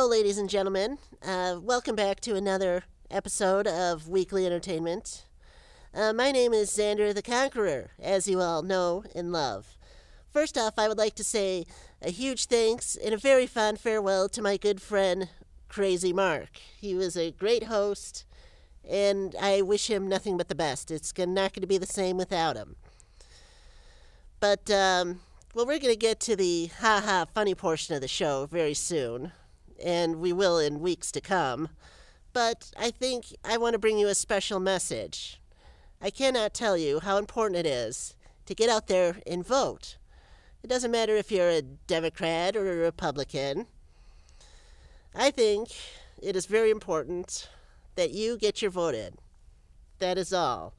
Hello, ladies and gentlemen. Welcome back to another episode of Weekly Entertainment. My name is Xander the Conqueror, as you all know and love. First off, I would like to say a huge thanks and a very fond farewell to my good friend, Crazy Mark. He was a great host, and I wish him nothing but the best. It's not going to be the same without him. But, we're going to get to the ha-ha funny portion of the show very soon, and we will in weeks to come. But I think I want to bring you a special message. I cannot tell you how important it is to get out there and vote. It doesn't matter if you're a Democrat or a Republican. I think it is very important that you get your vote in. That is all.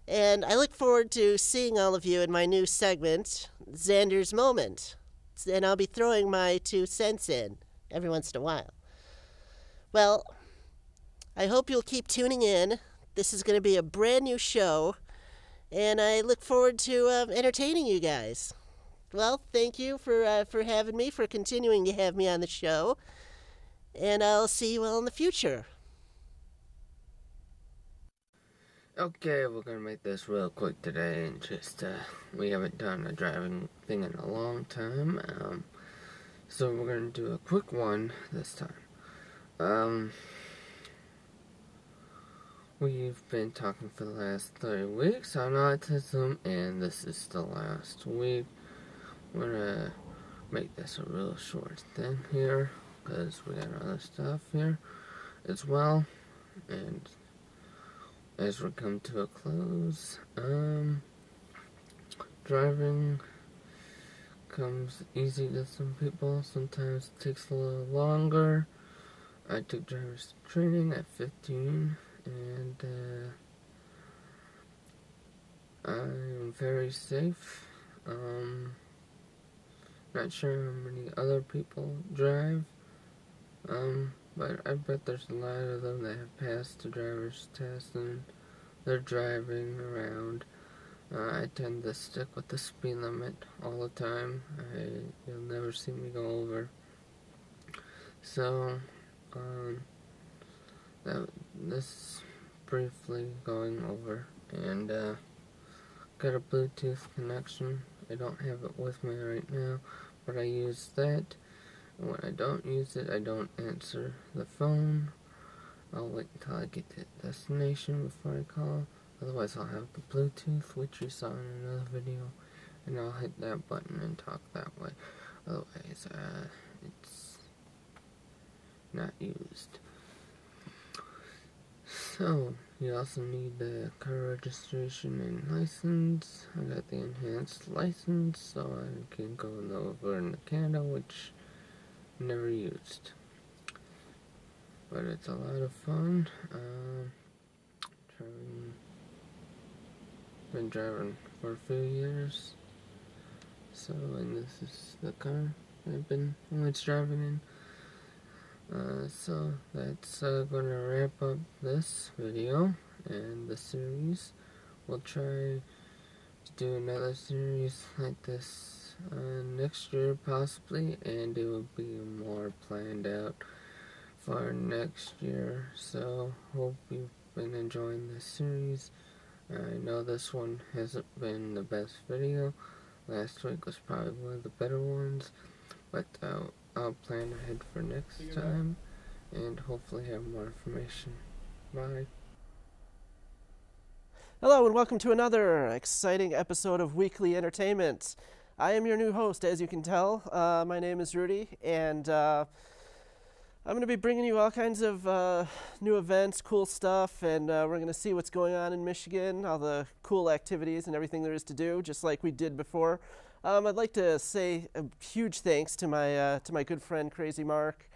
And I look forward to seeing all of you in my new segment, Xander's Moment. And I'll be throwing my 2 cents in every once in a while. Well, I hope you'll keep tuning in. This is going to be a brand new show, and I look forward to entertaining you guys. Well, thank you for having me, for continuing to have me on the show, and I'll see you all in the future. Okay, we're gonna make this real quick today, and just, we haven't done a driving thing in a long time, so we're gonna do a quick one this time. We've been talking for the last 30 weeks on autism, and this is the last week. We're gonna make this a real short thing here, because we got other stuff here as well, and as we come to a close, driving comes easy to some people. Sometimes it takes a little longer. I took driver's training at 15, and I'm very safe. Not sure how many other people drive, but I bet there's a lot of them that have passed the driver's test and they're driving around. I tend to stick with the speed limit all the time. You'll never see me go over. So, this briefly going over, and got a Bluetooth connection. I don't have it with me right now, but I use that. And when I don't use it, I don't answer the phone. I'll wait until I get to the destination before I call. Otherwise, I'll have the Bluetooth, which you saw in another video, and I'll hit that button and talk that way. Otherwise, it's not used. So, you also need the car registration and license. I got the enhanced license, so I can go over in Canada, which I never used. But it's a lot of fun. Been driving for a few years. So, and this is the car I've been always driving in. So that's gonna wrap up this video and the series. We'll try to do another series like this next year possibly, and it will be more planned out for next year. So hope you've been enjoying this series. I know this one hasn't been the best video. Last week was probably one of the better ones, but I'll plan ahead for next time and hopefully have more information. Bye. Hello and welcome to another exciting episode of Weekly Entertainment. I am your new host, as you can tell. My name is Rudy, and I'm going to be bringing you all kinds of new events, cool stuff, and we're going to see what's going on in Michigan, all the cool activities and everything there is to do, just like we did before. I'd like to say a huge thanks to my good friend Crazy Mark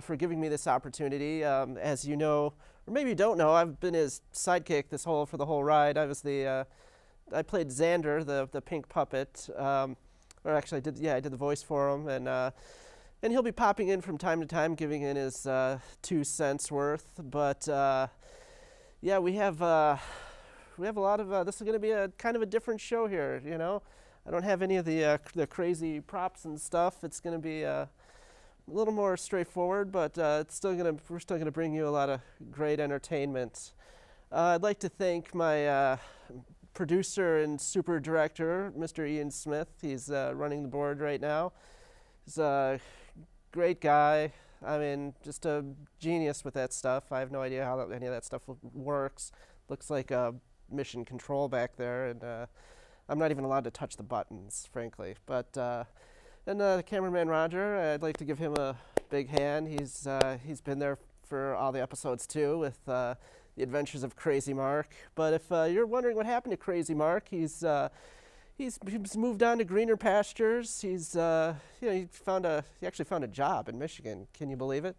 for giving me this opportunity. As you know, or maybe you don't know, I've been his sidekick for the whole ride. I played Xander, the pink puppet, or actually I did the voice for him, and he'll be popping in from time to time, giving in his 2 cents worth. But yeah, we have a lot of. This is going to be a kind of a different show here. You know, I don't have any of the crazy props and stuff. It's going to be little more straightforward, but we're still gonna bring you a lot of great entertainment. I'd like to thank my producer and super director, Mr. Ian Smith. He's running the board right now. He's a great guy. I mean, just a genius with that stuff. I have no idea how any of that stuff works. Looks like mission control back there, and I'm not even allowed to touch the buttons, frankly. But and the cameraman Roger, I'd like to give him a big hand. He's been there for all the episodes too, with the Adventures of Crazy Mark. But if you're wondering what happened to Crazy Mark, he's moved on to greener pastures. He actually found a job in Michigan. Can you believe it?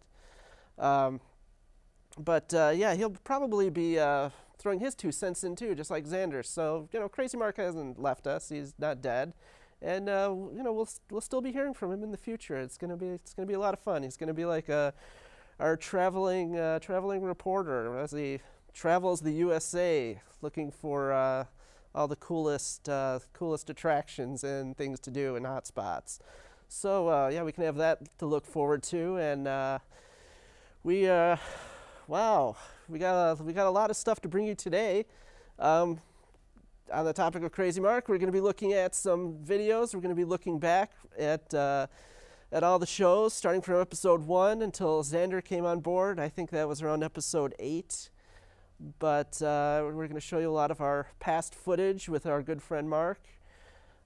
Yeah, he'll probably be throwing his 2 cents in too, just like Xander. So Crazy Mark hasn't left us. He's not dead, and we'll still be hearing from him in the future. It's gonna be a lot of fun. He's gonna be like our traveling reporter as he travels the USA looking for all the coolest attractions and things to do and hotspots. So yeah, we can have that to look forward to, and wow, we got a lot of stuff to bring you today. On the topic of Crazy Mark, we're going to be looking at some videos. We're going to be looking back at all the shows, starting from episode 1 until Xander came on board. I think that was around episode 8. But we're going to show you a lot of our past footage with our good friend Mark.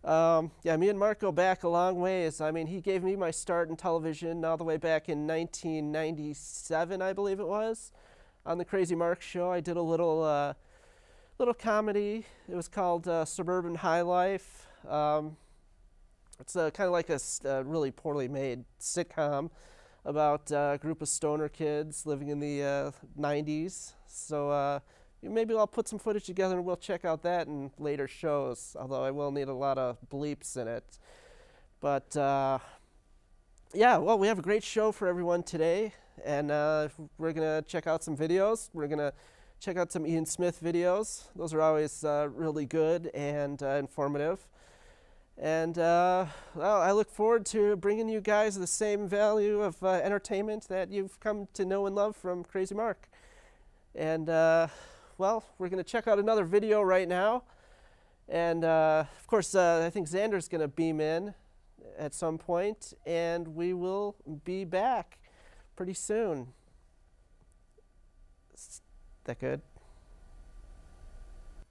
Yeah, me and Mark go back a long ways. I mean, he gave me my start in television all the way back in 1997, I believe it was, on the Crazy Mark Show. I did a little comedy. It was called Suburban High Life. It's kind of like a really poorly made sitcom about a group of stoner kids living in the 90s. So maybe I'll put some footage together and we'll check out that in later shows, although I will need a lot of bleeps in it. But yeah, well, we have a great show for everyone today, and we're going to check out some videos. We're going to check out some Ian Smith videos. Those are always really good and informative. And well, I look forward to bringing you guys the same value of entertainment that you've come to know and love from Crazy Mark. And well, we're going to check out another video right now. And of course, I think Xander's going to beam in at some point, and we will be back pretty soon. Is that good?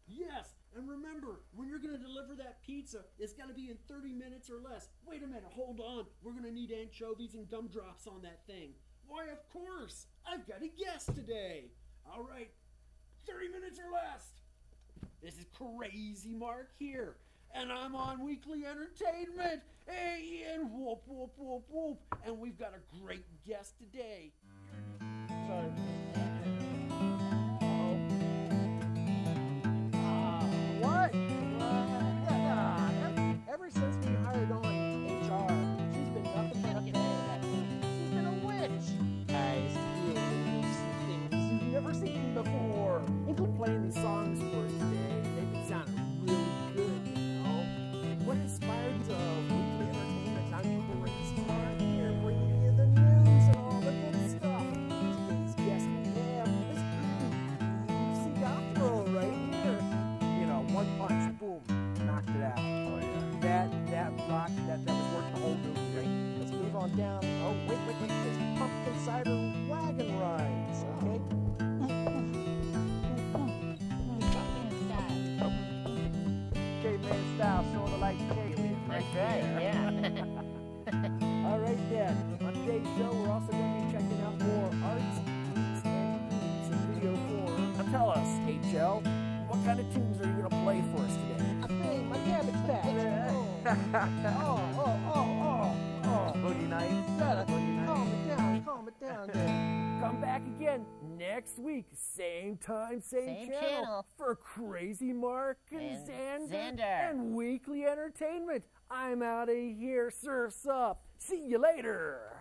Yes, and remember, when you're going to deliver that pizza, it's got to be in 30 minutes or less. Wait a minute, hold on. We're going to need anchovies and gumdrops on that thing. Why, of course. I've got a guest today. All right, 30 minutes or less. This is Crazy Mark here, and I'm on Weekly Entertainment. Hey, Ian, whoop, whoop, whoop, whoop. And we've got a great guest today. Sorry. What? Ever since we hired on HR, she's been nothing but a bad. She's been a witch. Guys, things you've never seen before. Include playing these songs for us today. They've been sounding really good, you know. What inspired Weekly Entertainment? I'm people like Smart here, bringing you the news and all the good stuff. Today's guest we have is Lucy Gothro right here. You know, one punch, boom, knocked it out. Oh yeah. That rocked. That was worth the whole movie. Right? Let's move on down. Oh wait, it's pumpkin cider wagon rides. Okay. Caveman style, sort of like caveman. That's right, yeah. All right then. On today's show, we're also going to be checking out more arts, beats, and beats in video form. Now tell us, HL, what kind of tunes are you going to play for us today? I think my Cabbage Patch. Boogie Nights. Calm it down there. Come back again next week, same time, same channel, for Crazy Mark and Xander and Weekly Entertainment. I'm out of here. Surf's up. See you later.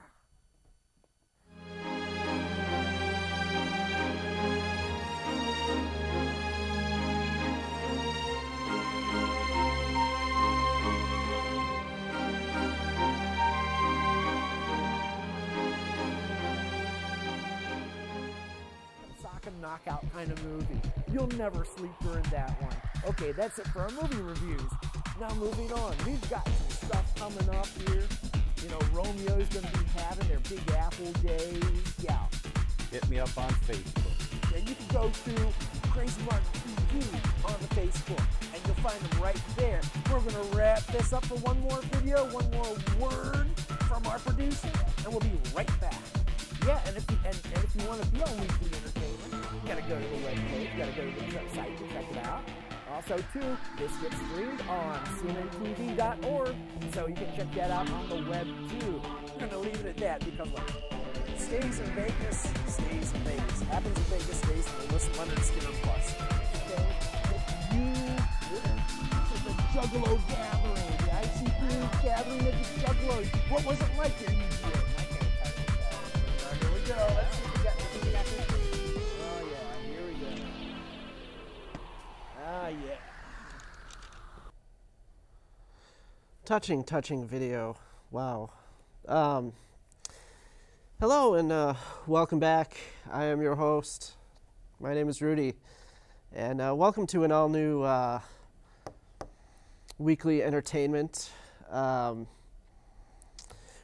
knockout kind of movie. You'll never sleep during that one. Okay, that's it for our movie reviews. Now moving on, we've got some stuff coming up here. You know, Romeo's going to be having their Big Apple Days. Yeah. Hit me up on Facebook. Yeah, you can go to Crazy Mark TV on the Facebook, and you'll find them right there. We're going to wrap this up for one more video, one more word from our producer, and we'll be right back. Yeah, and if you want to be on Weekly Entertainment, you got to go to the webpage, you got to go to the website to check it out. Also, too, this gets streamed on cmntv.org, so you can check that out on the web, too. We're going to leave it at that because, look, stays in Vegas, stays in Vegas. Happens in Vegas, stays in the List Leonard Skinner Plus. Okay? This is the Juggalo Gathering, the ICP Gathering of the Juggalos. What was it like here, you did? Here we go. Let's see if we got this. Oh, yeah. Here we go. Ah, yeah. Touching video. Wow. Hello and welcome back. I am your host. My name is Rudy, and welcome to an all-new weekly entertainment.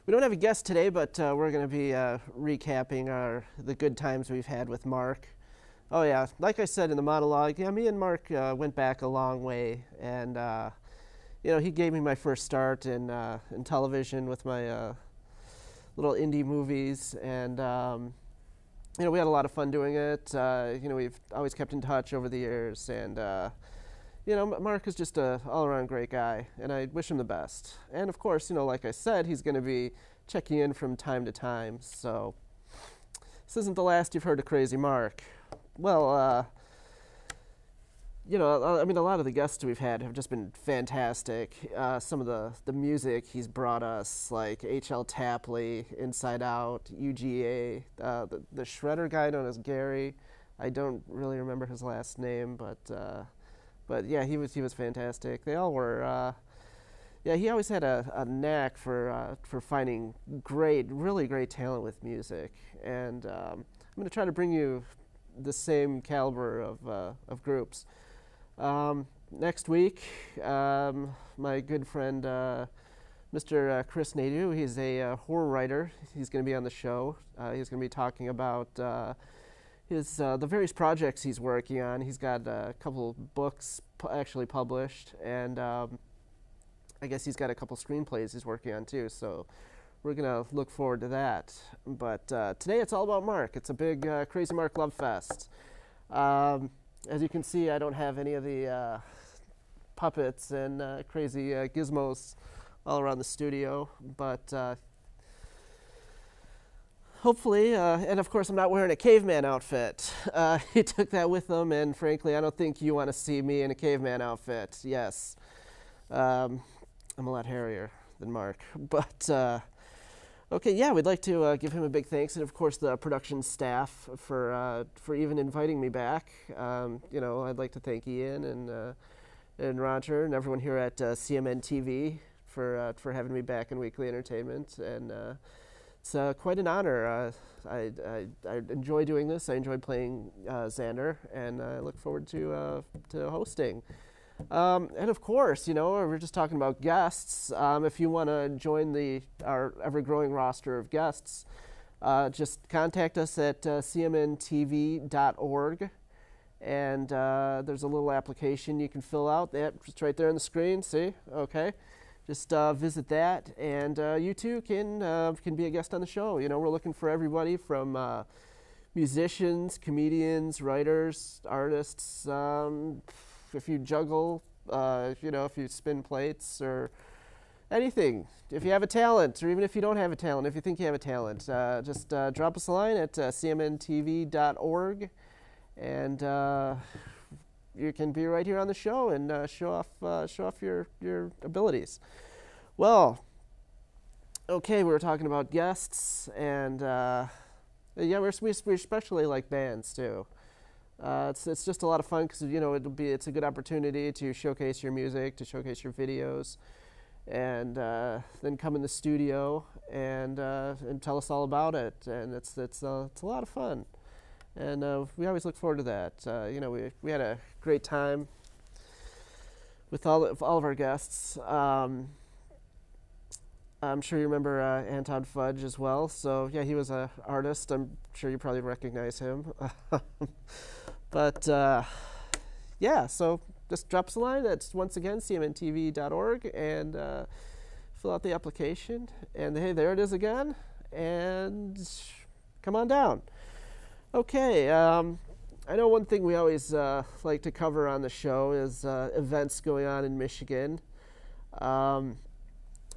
We don't have a guest today, but we're going to be recapping the good times we've had with Mark. Oh yeah, like I said in the monologue, yeah, me and Mark went back a long way, and you know, he gave me my first start in television with my little indie movies, and you know, we had a lot of fun doing it. You know, we've always kept in touch over the years, and you know, Mark is just a all-around great guy, and I wish him the best. And of course, you know, like I said, he's going to be checking in from time to time, so this isn't the last you've heard of Crazy Mark. Well, you know, I mean, a lot of the guests we've had have just been fantastic. Some of the music he's brought us, like H.L. Tapley, Inside Out, UGA, the Shredder guy known as Gary. I don't really remember his last name, but yeah, he was fantastic. They all were. Yeah, he always had a knack for finding really great talent with music, and I'm going to try to bring you the same caliber of groups. Next week, my good friend Mr. Chris Nadeau, he's a horror writer. He's going to be on the show. He's going to be talking about his the various projects he's working on. He's got a couple books actually published, and I guess he's got a couple screenplays he's working on too. So we're going to look forward to that. But today it's all about Mark. It's a big Crazy Mark Love Fest. As you can see, I don't have any of the puppets and crazy gizmos all around the studio, but hopefully, and of course I'm not wearing a caveman outfit. He took that with him, and frankly, I don't think you want to see me in a caveman outfit. Yes, I'm a lot hairier than Mark, but okay, yeah, we'd like to give him a big thanks, and of course the production staff for even inviting me back. You know, I'd like to thank Ian and Roger and everyone here at CMN TV for having me back in Weekly Entertainment, and it's quite an honor. I enjoy doing this. I enjoy playing Xander, and I look forward to hosting. And of course, you know, we're just talking about guests. If you want to join our ever-growing roster of guests, just contact us at cmntv.org, and there's a little application you can fill out. It's right there on the screen. See? Okay. Just visit that, and you too can be a guest on the show. You know, we're looking for everybody from musicians, comedians, writers, artists. If you juggle, you know, if you spin plates or anything, if you have a talent, or even if you don't have a talent, if you think you have a talent, just drop us a line at cmntv.org, and you can be right here on the show and show off your abilities. Well, okay, we were talking about guests, and yeah, we especially like bands too. It's just a lot of fun because, you know, it's a good opportunity to showcase your music, to showcase your videos, and then come in the studio and tell us all about it. And it's a lot of fun. And we always look forward to that. You know, we had a great time with all of our guests. I'm sure you remember Anton Fudge as well. So yeah, he was an artist. I'm sure you probably recognize him. But yeah, so just drop us a line. That's once again cmntv.org, and fill out the application. And hey, there it is again. And come on down. Okay. I know one thing we always like to cover on the show is events going on in Michigan.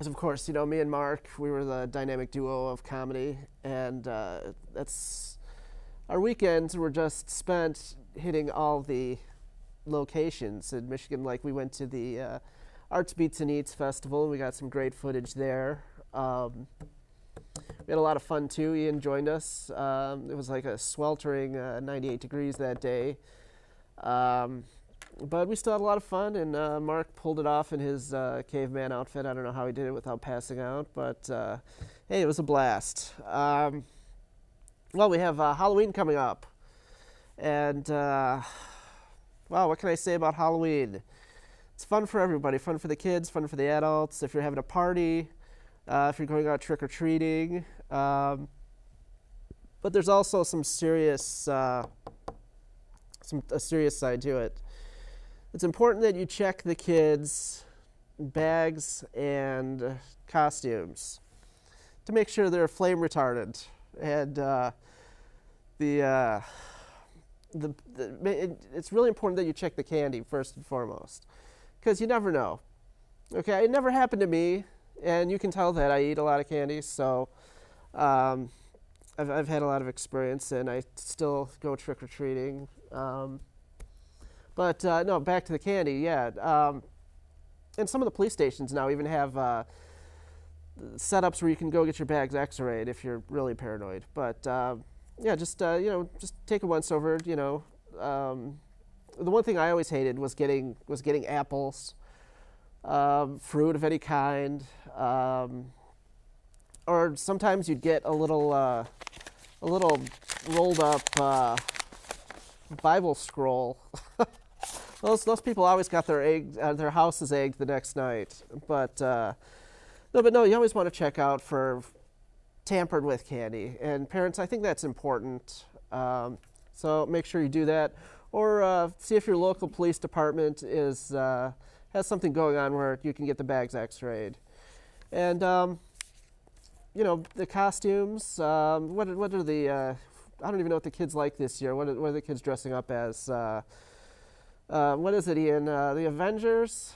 As of course, you know, me and Mark, we were the dynamic duo of comedy, and that's our weekends were just spent hitting all the locations in Michigan. Like, we went to the Arts Beats and Eats Festival, and we got some great footage there. We had a lot of fun too. Ian joined us. It was like a sweltering 98 degrees that day. But we still had a lot of fun, and Mark pulled it off in his caveman outfit. I don't know how he did it without passing out, but hey, it was a blast. Well, we have Halloween coming up, and wow, what can I say about Halloween? It's fun for everybody, fun for the kids, fun for the adults. If you're having a party, if you're going out trick-or-treating, but there's also some serious, a serious side to it. It's important that you check the kids' bags and costumes to make sure they're flame retardant. And it's really important that you check the candy first and foremost, because you never know. Okay, it never happened to me, and you can tell that I eat a lot of candy, so I've had a lot of experience, and I still go trick-or-treating. But no, back to the candy, yeah. And some of the police stations now even have setups where you can go get your bags x-rayed if you're really paranoid. But yeah, just you know, just take a once over. You know, the one thing I always hated was getting apples, fruit of any kind, or sometimes you'd get a little rolled up Bible scroll. Those people always got their houses egged the next night. But no, you always want to check out for tampered with candy. And parents, I think that's important. So make sure you do that, or see if your local police department has something going on where you can get the bags x-rayed. And you know, the costumes. What are the? I don't even know what the kids like this year. What are the kids dressing up as? What is it, Ian? The Avengers?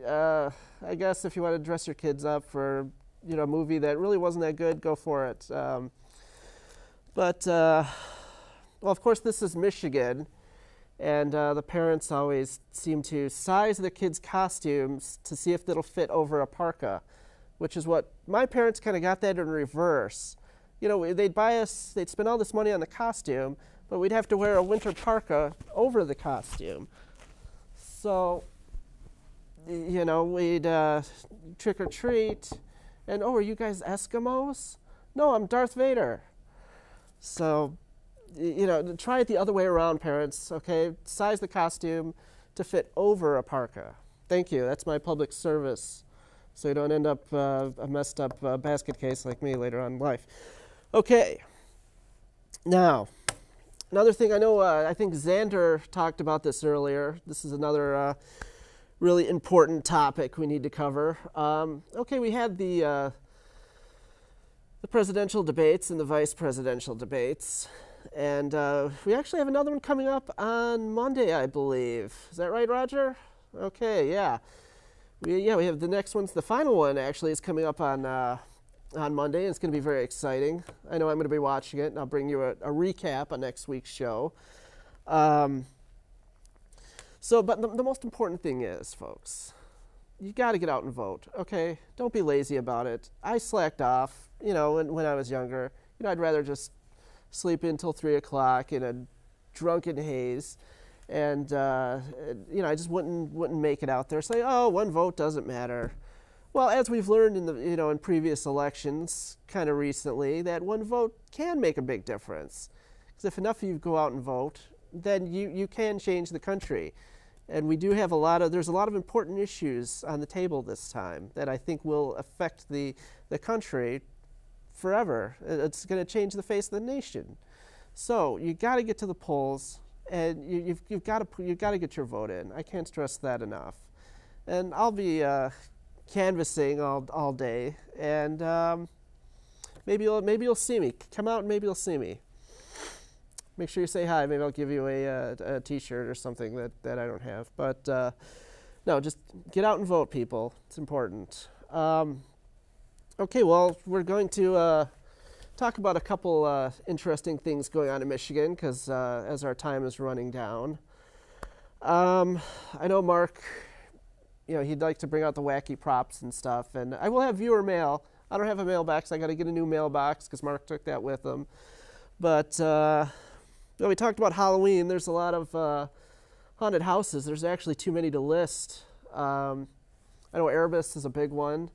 I guess if you want to dress your kids up for, you know, a movie that really wasn't that good, go for it. But well, of course, this is Michigan, and the parents always seem to size the kids' costumes to see if it'll fit over a parka, which is what my parents kind of got that in reverse. You know, they'd spend all this money on the costume, but we'd have to wear a winter parka over the costume. So, you know, we'd trick or treat, and oh, are you guys Eskimos? No, I'm Darth Vader. So, you know, try it the other way around, parents, okay? Size the costume to fit over a parka. Thank you. That's my public service, so you don't end up a messed up basket case like me later on in life. Okay. Now, another thing I know, I think Xander talked about this earlier. This is another really important topic we need to cover. Okay, we had the presidential debates and the vice presidential debates. And we actually have another one coming up on Monday, I believe. Is that right, Roger? Okay, yeah. We have the next one. The final one, actually, is coming up on Monday, and it's going to be very exciting. I know I'm going to be watching it, and I'll bring you a recap on next week's show. But the most important thing is, folks, you got to get out and vote, okay? Don't be lazy about it. I slacked off, you know, when I was younger. You know, I'd rather just sleep until 3 o'clock in a drunken haze, and you know, I just wouldn't make it out there. Say, oh, one vote doesn't matter. Well, as we've learned in previous elections, kind of recently, that one vote can make a big difference. Because if enough of you go out and vote, then you can change the country. And we do have there's a lot of important issues on the table this time that I think will affect the country forever. It's going to change the face of the nation. So you got to get to the polls, and you've got to get your vote in. I can't stress that enough. And I'll be canvassing all day, and maybe you'll see me. Come out and maybe you'll see me. Make sure you say hi. Maybe I'll give you a T-shirt or something that I don't have. But no, just get out and vote, people. It's important. Okay, well, we're going to talk about a couple interesting things going on in Michigan, because as our time is running down. I know Mark, he'd like to bring out the wacky props and stuff, and I will have viewer mail. I don't have a mailbox. I got to get a new mailbox because Mark took that with him. But we talked about Halloween. There's a lot of haunted houses. There's actually too many to list. I know Erebus is a big one.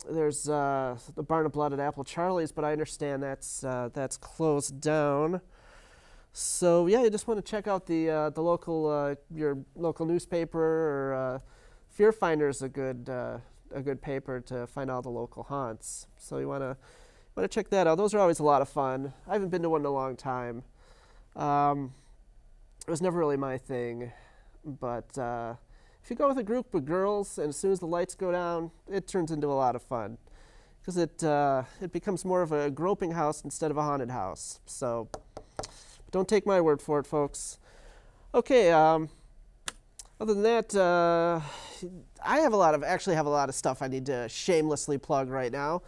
There's the Barn of Blood at Apple Charlie's, but I understand that's closed down. So yeah, you just want to check out the local your local newspaper, or Fear Finder is a good paper to find all the local haunts. So you want to check that out. Those are always a lot of fun. I haven't been to one in a long time. It was never really my thing, but if you go with a group of girls, and as soon as the lights go down, it turns into a lot of fun, because it becomes more of a groping house instead of a haunted house. So don't take my word for it, folks. Okay. Other than that, I actually have a lot of stuff I need to shamelessly plug right now.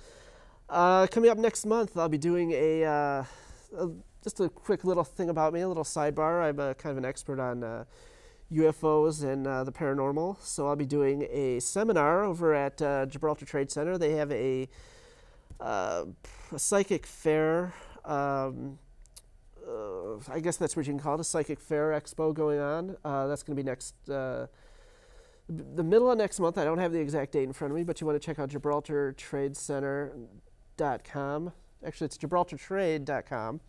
Coming up next month, I'll be doing just a quick little thing about me, a little sidebar. I'm kind of an expert on UFOs and the paranormal. So I'll be doing a seminar over at Gibraltar Trade Center. They have a psychic fair. I guess that's what you can call it, a psychic fair expo going on. That's going to be the middle of next month. I don't have the exact date in front of me, but you want to check out GibraltarTradeCenter.com. Actually, it's GibraltarTrade.com.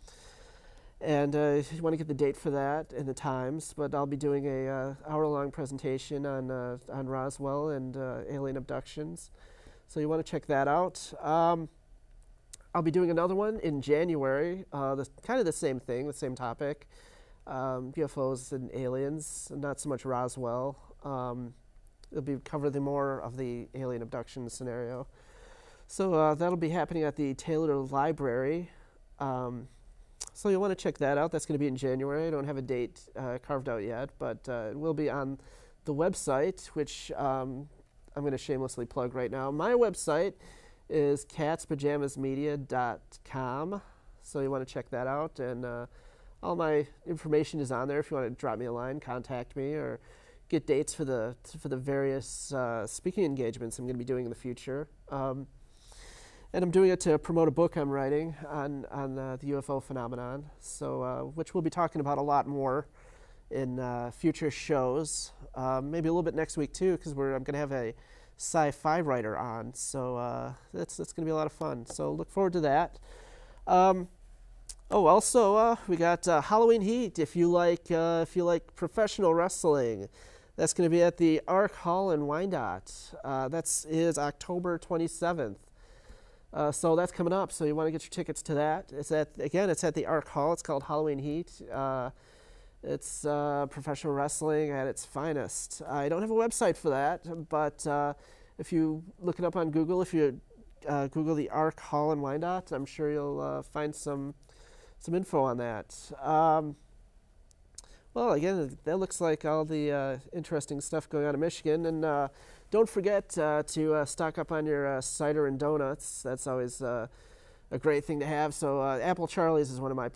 And you want to get the date for that and the times. But I'll be doing a hour-long presentation on Roswell and alien abductions. So you want to check that out. I'll be doing another one in January, kind of the same thing, the same topic, UFOs and aliens, not so much Roswell. It'll be covering more of the alien abduction scenario. So that'll be happening at the Taylor Library. So you'll want to check that out. That's going to be in January. I don't have a date carved out yet, but it will be on the website, which I'm going to shamelessly plug right now. My website is catspyjamasmedia.com. So you want to check that out, and all my information is on there. If you want to drop me a line, contact me, or get dates for the various speaking engagements I'm going to be doing in the future. And I'm doing it to promote a book I'm writing on the UFO phenomenon, so which we'll be talking about a lot more in future shows. Maybe a little bit next week too, because I'm going to have a sci-fi writer on, so that's going to be a lot of fun. So look forward to that. Also we got Halloween Heat. If you like professional wrestling, that's going to be at the Arc Hall in Wyandotte. That is October 27th. So that's coming up. So you want to get your tickets to that. It's at the Arc Hall. It's called Halloween Heat. It's professional wrestling at its finest. I don't have a website for that, but if you look it up on Google, if you Google the Arc Hall in Wyandotte, I'm sure you'll find some info on that. Well, again, that looks like all the interesting stuff going on in Michigan. And don't forget to stock up on your cider and donuts. That's always a great thing to have. So Apple Charlie's is one of my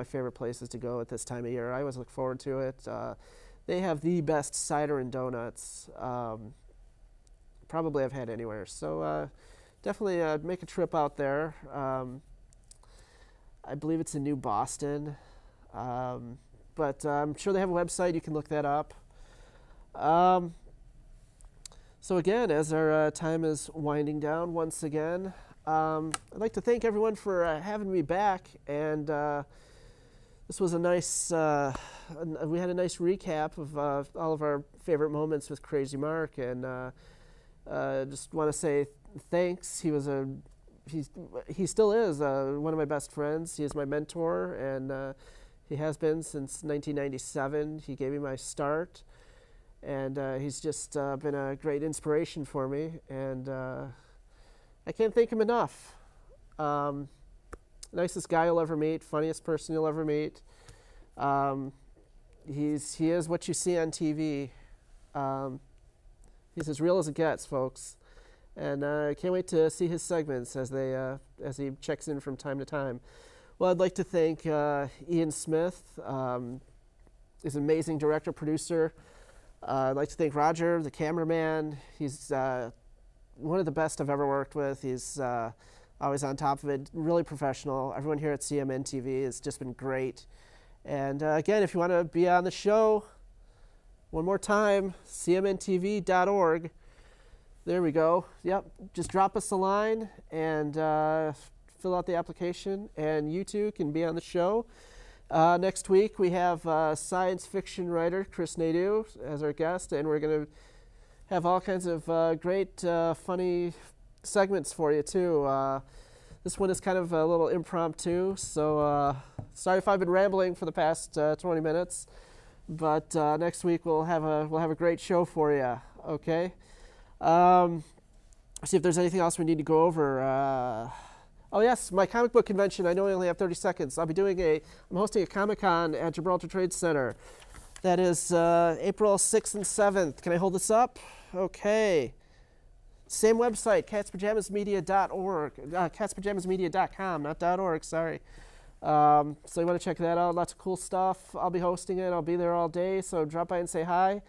favorite places to go at this time of year. I always look forward to it. They have the best cider and donuts probably I've had anywhere. So definitely make a trip out there. I believe it's in New Boston. But I'm sure they have a website. You can look that up. So again, as our time is winding down once again, I'd like to thank everyone for having me back, and this was a nice, we had a nice recap of all of our favorite moments with Crazy Mark, and just want to say thanks. He still is one of my best friends. He is my mentor, and he has been since 1997. He gave me my start, and he's just been a great inspiration for me, and I can't thank him enough. Nicest guy you'll ever meet, funniest person you'll ever meet. He is what you see on TV. He's as real as it gets, folks. And I can't wait to see his segments as he checks in from time to time. Well, I'd like to thank Ian Smith, he's an amazing director, producer. I'd like to thank Roger, the cameraman. He's one of the best I've ever worked with. He's always on top of it, really professional. Everyone here at CMN TV has just been great. And again, if you want to be on the show, one more time, cmntv.org. There we go. Yep, just drop us a line and fill out the application, and you too can be on the show. Next week we have science fiction writer Chris Nadeau as our guest, and we're going to have all kinds of great, funny segments for you too. This one is kind of a little impromptu, so sorry if I've been rambling for the past 20 minutes, but next week we'll have a great show for you. Okay. See if there's anything else we need to go over. Oh yes, my comic book convention. I know I only have 30 seconds. I'm hosting a Comic-Con at Gibraltar Trade Center. That is April 6th and 7th. Can I hold this up? Okay. Same website, catspyjamasmedia.org. Catspyjamasmedia.com, not .org, sorry. So you want to check that out. Lots of cool stuff. I'll be hosting it. I'll be there all day, so drop by and say hi.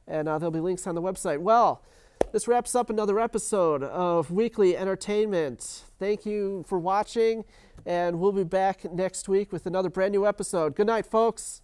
And there'll be links on the website. Well, this wraps up another episode of Weekly Entertainment. Thank you for watching, and we'll be back next week with another brand new episode. Good night, folks.